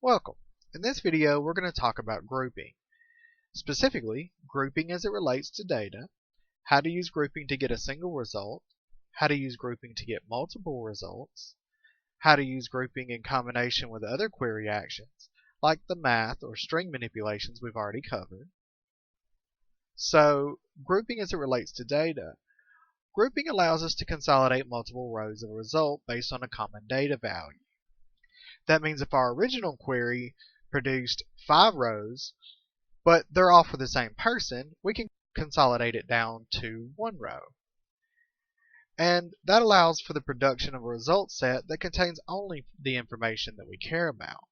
Welcome. In this video we're going to talk about grouping. Specifically, grouping as it relates to data, how to use grouping to get a single result, how to use grouping to get multiple results, how to use grouping in combination with other query actions, like the math or string manipulations we've already covered. So, grouping as it relates to data. Grouping allows us to consolidate multiple rows of a result based on a common data value. That means if our original query produced 5 rows, but they're all for the same person, we can consolidate it down to 1 row. And that allows for the production of a result set that contains only the information that we care about.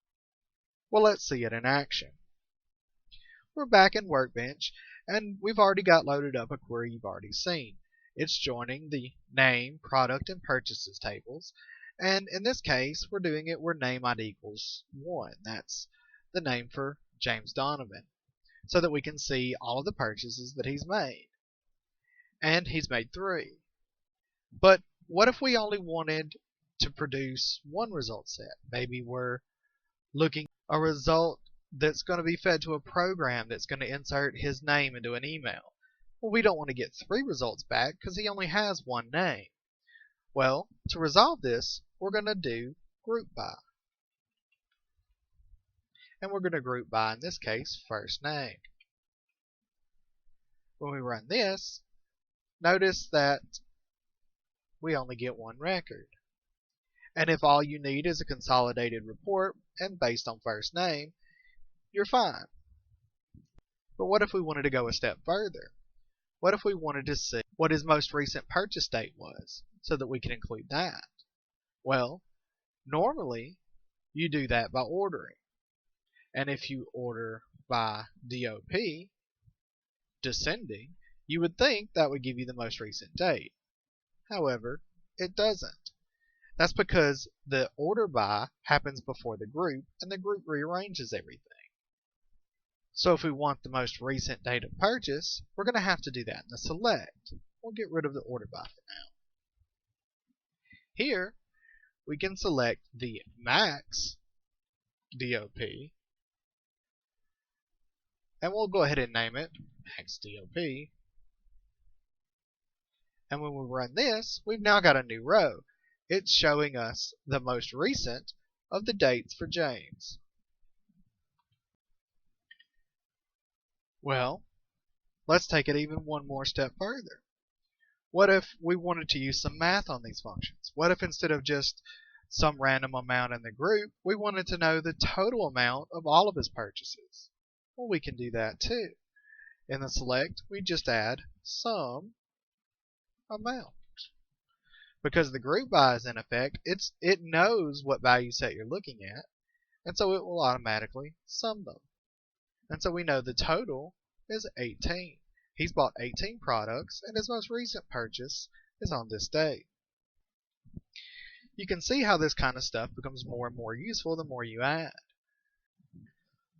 Well, let's see it in action. We're back in Workbench, and we've already got loaded up a query you've already seen. It's joining the name, product, and purchases tables. And in this case, we're doing it where name ID equals 1. That's the name for James Donovan, so that we can see all of the purchases that he's made. And he's made 3. But what if we only wanted to produce one result set? Maybe we're looking at a result that's going to be fed to a program that's going to insert his name into an email. Well, we don't want to get 3 results back because he only has 1 name. Well, to resolve this, we're going to do group by. And we're going to group by, in this case, first name. When we run this, notice that we only get 1 record. And if all you need is a consolidated report and based on first name, you're fine. But what if we wanted to go a step further? What if we wanted to see what his most recent purchase date was, so that we can include that? Well, normally you do that by ordering. And if you order by DOP, descending, you would think that would give you the most recent date. However, it doesn't. That's because the order by happens before the group, and the group rearranges everything. So if we want the most recent date of purchase, we're going to have to do that in the select. We'll get rid of the order by for now. Here, we can select the max DOP, and we'll go ahead and name it max DOP. And when we run this, we've now got a new row. It's showing us the most recent of the dates for James. Well, let's take it even one more step further. What if we wanted to use some math on these functions? What if instead of just some random amount in the group, we wanted to know the total amount of all of his purchases? Well, we can do that too. In the select, we just add some amount. Because the group by is in effect, it knows what value set you're looking at, and so it will automatically sum them. And so we know the total is 18. He's bought 18 products, and his most recent purchase is on this date. You can see how this kind of stuff becomes more and more useful the more you add.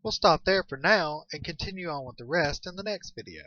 We'll stop there for now and continue on with the rest in the next video.